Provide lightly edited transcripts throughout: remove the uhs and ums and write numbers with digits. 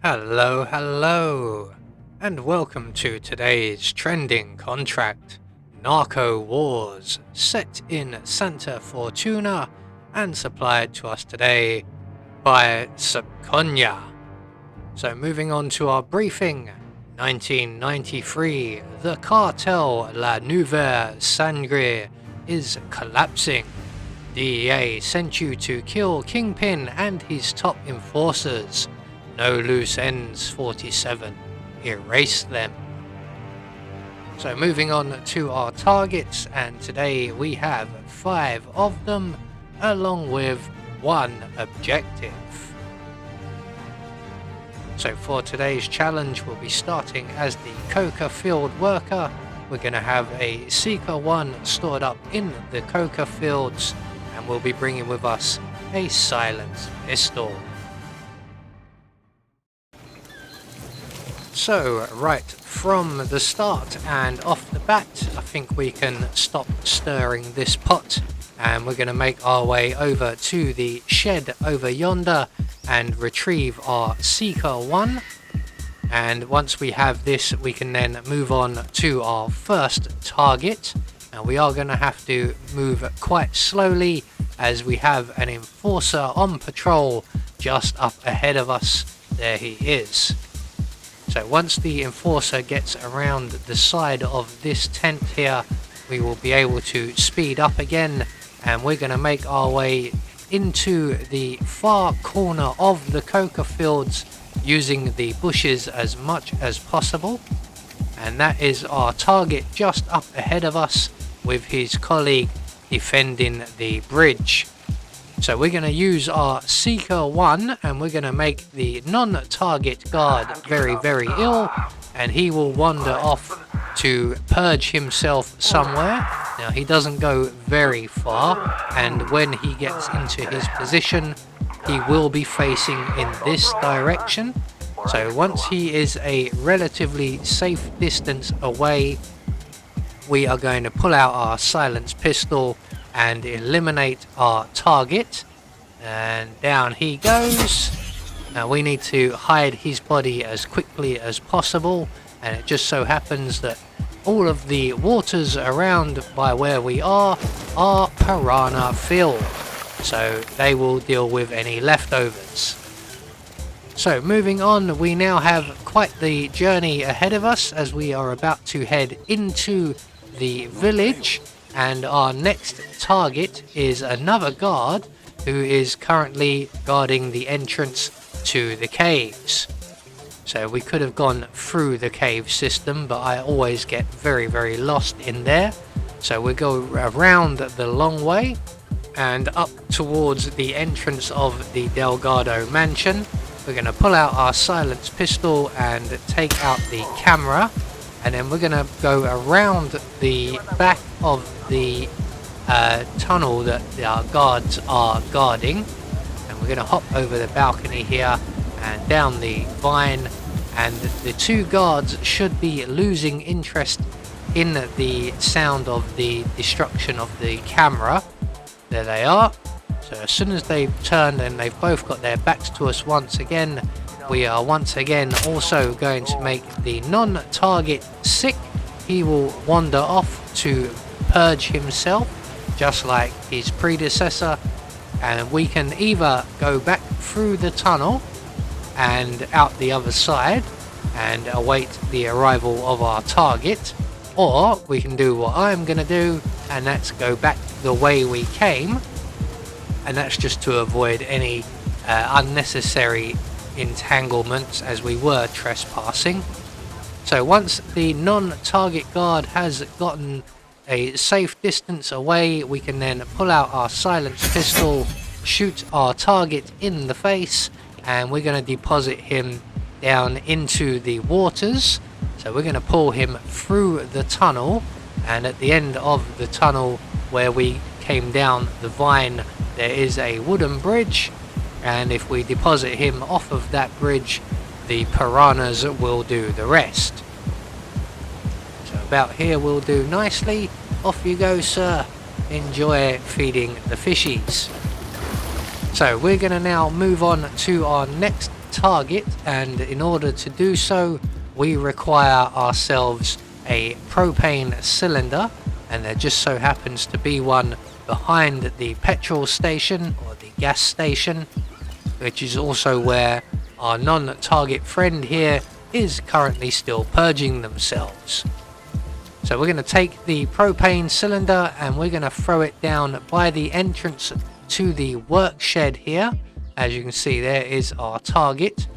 Hello, and welcome to today's trending contract, Narco Wars, set in Santa Fortuna and supplied to us today by Subconia. So moving on to our briefing, 1993, the cartel La Nouvelle Sangre is collapsing. DEA sent you to kill Kingpin and his top enforcers. No loose ends 47. Erase them. So moving on to our targets, and today we have 5 of them along with 1 objective. So for today's challenge we'll be starting as the coca field worker. We're going to have a Seeker 1 stored up in the coca fields, and we'll be bringing with us a silenced pistol. So right from the start and off the bat, I think we can stop stirring this pot, and we're going to make our way over to the shed over yonder and retrieve our Seeker 1. And once we have this, we can then move on to our first target, and we are going to have to move quite slowly as we have an enforcer on patrol just up ahead of us. There he is. So once the enforcer gets around the side of this tent here, we will be able to speed up again, and we're going to make our way into the far corner of the coca fields using the bushes as much as possible. And that is our target just up ahead of us, with his colleague defending the bridge. So we're going to use our Seeker 1, and we're going to make the non-target guard very ill, and he will wander off to purge himself somewhere. Now he doesn't go very far, and when he gets into his position he will be facing in this direction. So once he is a relatively safe distance away, we are going to pull out our silenced pistol and eliminate our target, and down he goes. Now we need to hide his body as quickly as possible, and it just so happens that all of the waters around by where we are piranha filled, so they will deal with any leftovers. So moving on, we now have quite the journey ahead of us as we are about to head into the village. And our next target is another guard who is currently guarding the entrance to the caves. So we could have gone through the cave system, but I always get very lost in there. So we'll go around the long way and up towards the entrance of the Delgado mansion. We're going to pull out our silenced pistol and take out the camera. And then we're going to go around the back of the tunnel that our guards are guarding, and we're going to hop over the balcony here and down the vine, and the 2 guards should be losing interest in the sound of the destruction of the camera. There they are. So as soon as they turn and they've both got their backs to us once again, we are once again also going to make the non-target sick. He will wander off to purge himself just like his predecessor, and we can either go back through the tunnel and out the other side and await the arrival of our target, or we can do what I'm going to do, and that's go back the way we came, and that's just to avoid any unnecessary entanglements as we were trespassing. So once the non-target guard has gotten a safe distance away, we can then pull out our silenced pistol, shoot our target in the face, and we're going to deposit him down into the waters. So we're going to pull him through the tunnel, and at the end of the tunnel where we came down the vine there is a wooden bridge, and if we deposit him off of that bridge, the piranhas will do the rest. So about here will do nicely. Off you go, sir. Enjoy feeding the fishies. So we're going to now move on to our next target, and in order to do so we require ourselves a propane cylinder, and there just so happens to be one behind the petrol station or the gas station, which is also where our non-target friend here is currently still purging themselves. So we're going to take the propane cylinder and we're going to throw it down by the entrance to the work shed here. As you can see, there is our target.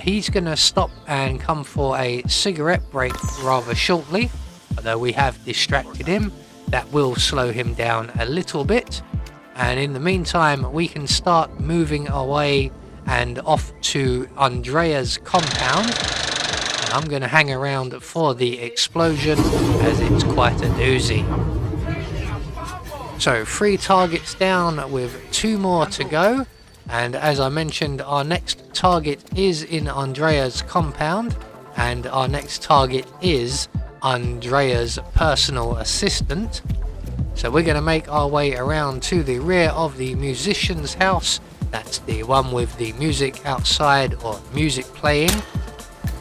He's going to stop and come for a cigarette break rather shortly, although we have distracted him. That will slow him down a little bit, and in the meantime we can start moving away and off to Andrea's compound. And I'm going to hang around for the explosion as it's quite a doozy. So 3 targets down with 2 more to go, and as I mentioned, our next target is in Andrea's compound, and our next target is Andrea's personal assistant. So we're going to make our way around to the rear of the musician's house. That's the one with the music outside or music playing,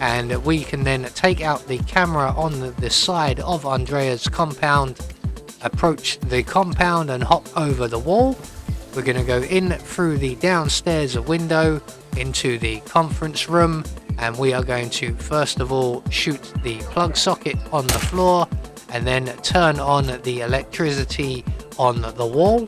and we can then take out the camera on the side of Andrea's compound, approach the compound and hop over the wall. We're going to go in through the downstairs window into the conference room, and we are going to first of all shoot the plug socket on the floor and then turn on the electricity on the wall.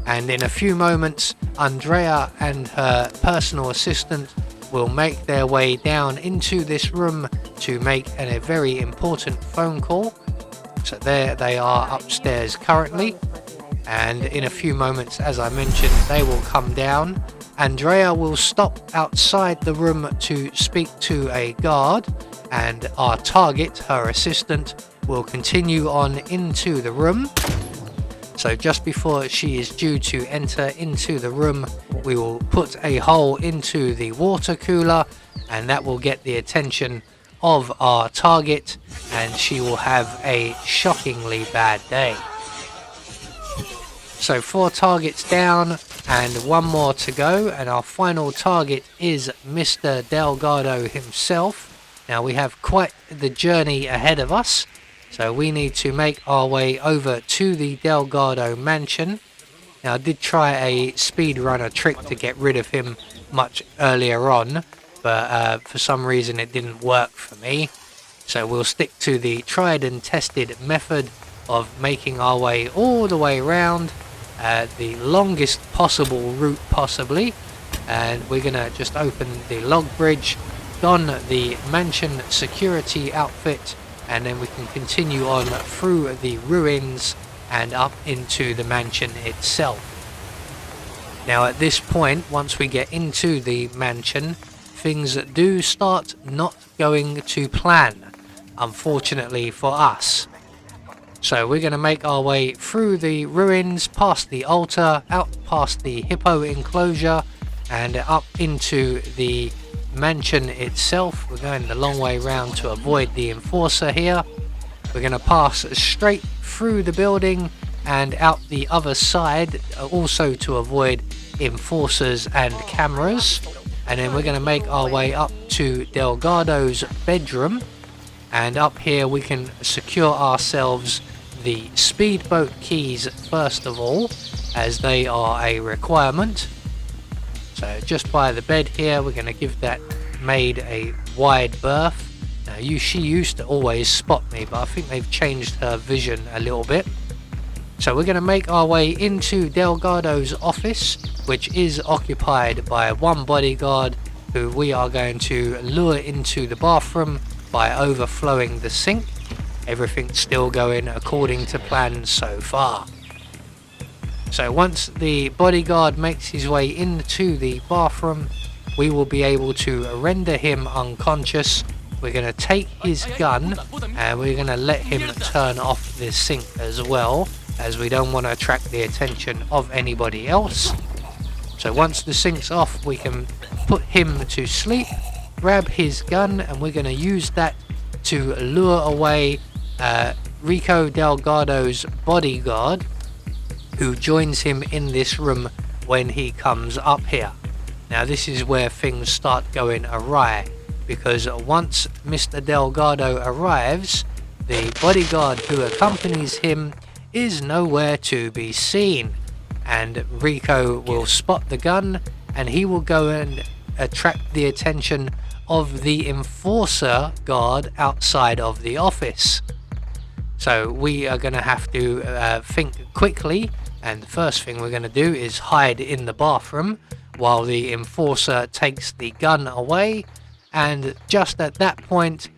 And in a few moments Andrea and her personal assistant will make their way down into this room to make a very important phone call. So there they are upstairs currently, and in a few moments, as I mentioned, they will come down. Andrea will stop outside the room to speak to a guard, and our target, her assistant, will continue on into the room. So just before she is due to enter into the room, we will put a hole into the water cooler, and that will get the attention of our target, and she will have a shockingly bad day. So 4 targets down and 1 more to go, and our final target is Mr. Delgado himself. Now we have quite the journey ahead of us, so we need to make our way over to the Delgado mansion. Now I did try a speedrunner trick to get rid of him much earlier on, but for some reason it didn't work for me. So we'll stick to the tried and tested method of making our way all the way around, the longest possible route possibly, and we're gonna just open the log bridge, don the mansion security outfit, and then we can continue on through the ruins and up into the mansion itself. Now at this point, once we get into the mansion, things do start not going to plan, unfortunately for us. So we're going to make our way through the ruins, past the altar, out past the hippo enclosure, and up into the mansion itself. We're going the long way round to avoid the enforcer here. We're going to pass straight through the building and out the other side, also to avoid enforcers and cameras. And then we're going to make our way up to Delgado's bedroom, and up here we can secure ourselves the speedboat keys first of all, as they are a requirement. So just by the bed here, we're going to give that maid a wide berth. Now she used to always spot me, but I think they've changed her vision a little bit. So we're going to make our way into Delgado's office, which is occupied by 1 bodyguard, who we are going to lure into the bathroom by overflowing the sink. Everything's still going according to plan so far. So once the bodyguard makes his way into the bathroom, we will be able to render him unconscious. We're going to take his gun and we're going to let him turn off the sink as well, as we don't want to attract the attention of anybody else. So once the sink's off, we can put him to sleep, grab his gun, and we're going to use that to lure away Rico Delgado's bodyguard, who joins him in this room when he comes up here. Now this is where things start going awry, because once Mr. Delgado arrives, the bodyguard who accompanies him is nowhere to be seen, and Rico will spot the gun and he will go and attract the attention of the enforcer guard outside of the office. So we are going to have to think quickly, and the first thing we're going to do is hide in the bathroom while the enforcer takes the gun away. And just at that point,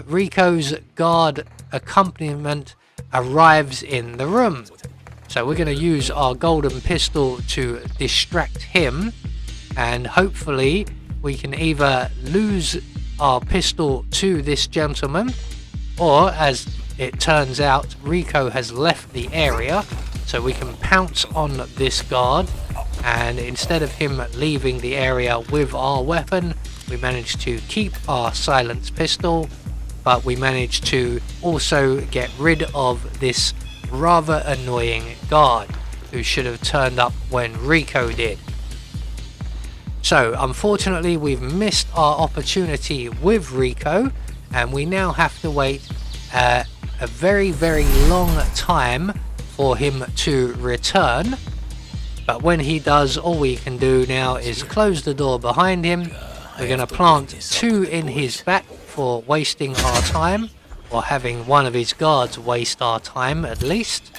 Rico's guard accompaniment arrives in the room. So we're going to use our golden pistol to distract him, and hopefully we can either lose our pistol to this gentleman, or as it turns out, Rico has left the area, so we can pounce on this guard, and instead of him leaving the area with our weapon, we managed to keep our silenced pistol, but we managed to also get rid of this rather annoying guard who should have turned up when Rico did. So unfortunately we've missed our opportunity with Rico, and we now have to wait a very long time for him to return. But when he does, all we can do now is close the door behind him. We're going to plant 2 in his back for wasting our time, or having one of his guards waste our time at least.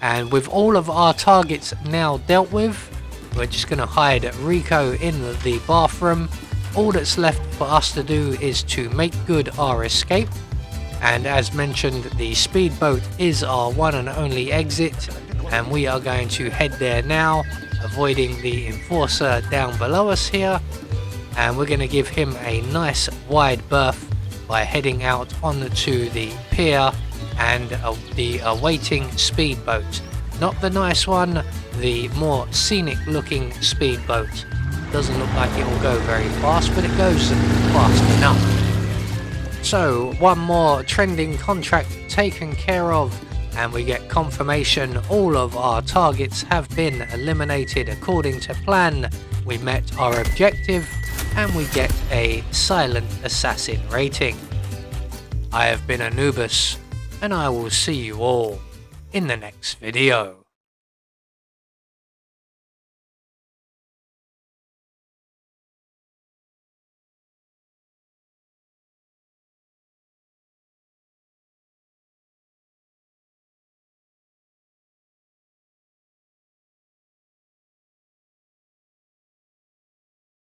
And with all of our targets now dealt with, we're just going to hide Rico in the bathroom. All that's left for us to do is to make good our escape. And as mentioned, the speedboat is our one and only exit, and we are going to head there now, avoiding the enforcer down below us here. And we're going to give him a nice wide berth by heading out onto the pier and the awaiting speedboat. Not the nice one, the more scenic looking speedboat. Doesn't look like it will go very fast, but it goes fast enough. So one more trending contract taken care of, and we get confirmation all of our targets have been eliminated according to plan. We met our objective, and we get a silent assassin rating. I have been Anubis, and I will see you all in the next video.